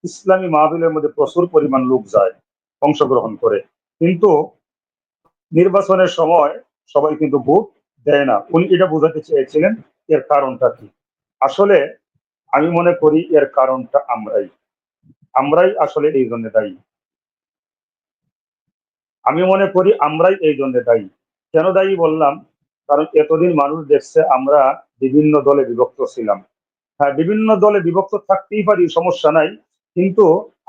ইসলামী মাহফিলের মধ্যে প্রচুর পরিমাণ লোক যায়, অংশগ্রহণ করে, কিন্তু নির্বাচনের সময় সবাই কিন্তু ভোট দেয় না। উনি এটা বোঝাতে চেয়েছিলেন এর কারণটা কি। আসলে আমি মনে করি এর কারণটা আমরাই আসলে এই জন্য দায়ী। আমি মনে করি আমরাই এই জন্য দায়ী। কেন দায়ী বললাম? কারণ এতদিন মানুষ দেখছে আমরা বিভিন্ন দলে বিভক্ত ছিলাম। হ্যাঁ, বিভিন্ন দলে বিভক্ত থাকতেই পারি, সমস্যা নাই, কিন্তু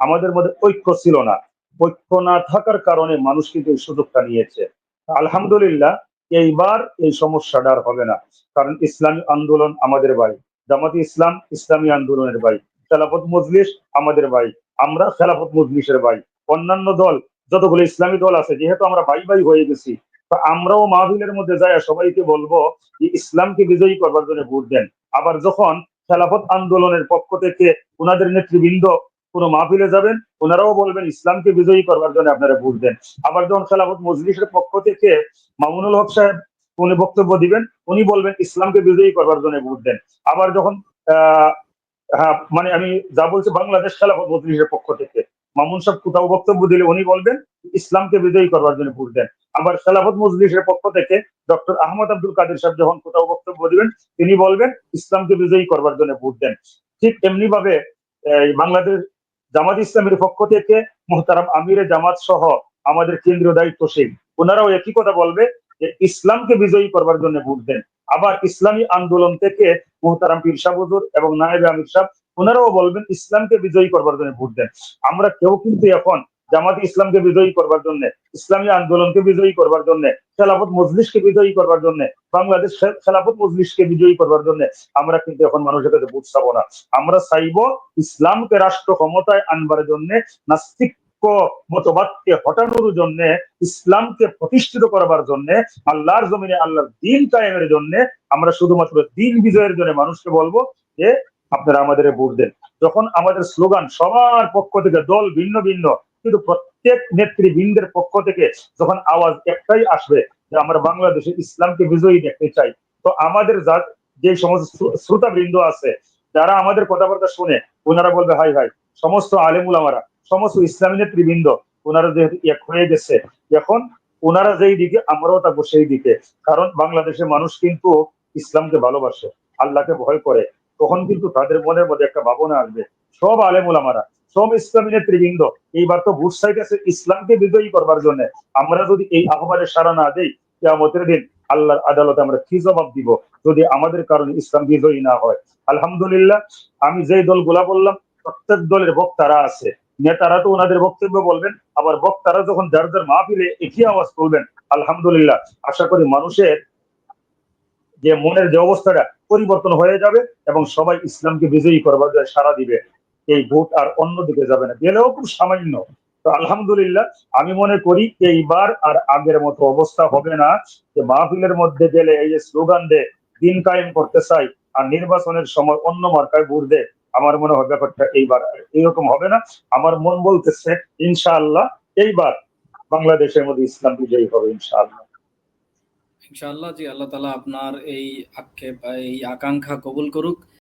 আমাদের মধ্যে ঐক্য ছিল না। ঐক্য না থাকার কারণে মানুষ কিন্তু এই সুযোগটা নিয়েছে। আলহামদুলিল্লাহ, এইবার এই সমস্যাটা আর হবে না। কারণ ইসলামী আন্দোলন আমাদের ভাই, জামাতে ইসলাম ইসলামী আন্দোলনের ভাই, খেলাফত মজলিস আমাদের ভাই, আমরা খেলাফত মজলিসের ভাই। অন্যান্য দল, যতগুলো ইসলামী দল আছে, যেহেতু আমরা ভাই ভাই হয়ে গেছি, তো আমরাও মাহফিলের মধ্যে যাই সবাইকে বলবো যে ইসলামকে বিজয়ী করবার জন্য ভোট দেন। আবার যখন খেলাফত আন্দোলনের পক্ষ থেকে ওনাদের নেতৃবৃন্দ কোন মাহফিলে যাবেন, ওনারাও বলবেন ইসলামকে বিজয়ী করবার জন্য আপনারা ভোট দেন। আবার যখন খেলাফত মজলিসের পক্ষ থেকে মামুনুল হক সাহেব উনি বক্তব্য দিবেন, উনি বলবেন ইসলামকে বিজয়ী করবার জন্য ভোট দেন। আবার যখন আহ হ্যাঁ, মানে আমি যা বলছি, বাংলাদেশ খেলাফত মজলিসের পক্ষ থেকে মামুন সাহেব কোথাও বক্তব্য দিলে উনি বলবেন ইসলামকে বিজয়ী করবার জন্য ভোট দেন। আবার খেলাফত মজলিসের পক্ষ থেকে ডক্টর আহমদ আব্দুল কাদের সাহেব যখন কোথাও বক্তব্য দিবেন, তিনি বলবেন ইসলামকে বিজয়ী করবার জন্য ভোট দেন। ঠিক এমনি ভাবে বাংলাদেশ জামাত ইসলামের পক্ষ থেকে মোহতারাম আমিরে জামাত সহ আমাদের কেন্দ্রীয় দায়িত্বশীল, ওনারাও একই কথা বলবে যে ইসলামকে বিজয়ী করবার জন্য ভোট দেন। আবার ইসলামী আন্দোলন থেকে মোহতারাম পীর সাহেব হুজুর এবং নায়েবে আমির সাহেব, ওনারাও বলবেন ইসলামকে বিজয়ী করবার জন্য ভোট দেন। আমরা কেউ কিন্তু এখন জামাত ইসলামকে বিজয়ী করবার জন্য, ইসলামী আন্দোলনকে বিজয়ী করবার জন্য, খেলাফত মজলিসকে বিজয়ী করবার জন্য, বাংলাদেশ খেলাফত মজলিসকে বিজয়ী করবার জন্য আমরা কিন্তু এখন মানুষের কাছে ভোট চাবো না। আমরা চাইবো ইসলামকে রাষ্ট্র ক্ষমতায় আনবার জন্য, নাস্তিক মতবাদকে হটানোর জন্য, ইসলামকে প্রতিষ্ঠিত করবার জন্য, আল্লাহর জমিনে আল্লাহর দিন কায়েমের জন্য, আমরা শুধুমাত্র দিন বিজয়ের জন্য মানুষকে বলবো যে আপনারা আমাদের ভোট দেন। যখন আমাদের স্লোগান সবার পক্ষ থেকে, দল ভিন্ন ভিন্ন, কিন্তু প্রত্যেক নেতৃবৃন্দের পক্ষ থেকে যখন আওয়াজ একটাই আসবে যে আমরা বাংলাদেশে ইসলামকে বিজয়ী দেখতে চাই, তো আমাদের যে সমস্ত শ্রোতাবৃন্দ আছে, যারা আমাদের কথাবার্তা শুনে, ওনারা বলবে হাই হাই, সমস্ত আলেমুল আমারা, সমস্ত ইসলামী নেতৃবৃন্দ, ওনারা যেহেতু এক হয়ে গেছে, এখন ওনারা যেই দিকে আমরাও থাকবো সেই দিকে। কারণ বাংলাদেশের মানুষ কিন্তু ইসলামকে ভালোবাসে, আল্লাহকে ভয় করে, তখন কিন্তু তাদের মনের মধ্যে একটা ভাবনা আসবে। সব আলেমুল আমারা, সব ইসলামী নেতৃবৃন্দ এইবার তো ভোট চাইতেছে ইসলামকে বিজয়ী করবার জন্য। আমরা যদি এই আহ্বানে সাড়া না দেই, কিয়ামতের দিন আল্লাহর আদালতে আমরা কি জবাব দিব যদি আমাদের কারণে ইসলাম বিজয়ী না হয়? আলহামদুলিল্লাহ, আমি যেই দলগুলা বললাম, প্রত্যেক দলের বক্তারা আছে, নেতারা তো ওনাদের বক্তব্য বলবেন, আবার বক্তারা যখন যার যার মাহফিলে একই আওয়াজ তুলবেন, আলহামদুলিল্লাহ, আশা করি মানুষের যে মনের যে অবস্থাটা পরিবর্তন হয়ে যাবে এবং সবাই ইসলামকে বিজয়ী করবার জন্য সাড়া দিবে। এই ভোট আর অন্যদিকে যাবে না, গেলেও খুব সামান্য। তো আলহামদুলিল্লাহ, আমি মনে করি এইবার আর আগের মতো অবস্থা হবে না যে মাহফিলের মধ্যে গেলে এই যে স্লোগান দেয় দিন কায়েম করতে চাই, আর নির্বাচনের সময় অন্য মার্কায় ভোট দেয়। আমার মনে হয় ব্যাপারটা এইবার এইরকম হবে না। আমার মন বলতেছে ইনশাআল্লাহ এইবার বাংলাদেশের মধ্যে ইসলাম বিজয়ী হবে ইনশাআল্লাহ। ইনশাআল্লাহ জি, আল্লাহ তাআলা আপনার এই আক্ষেপ, এই আকাঙ্ক্ষা কবুল করুক।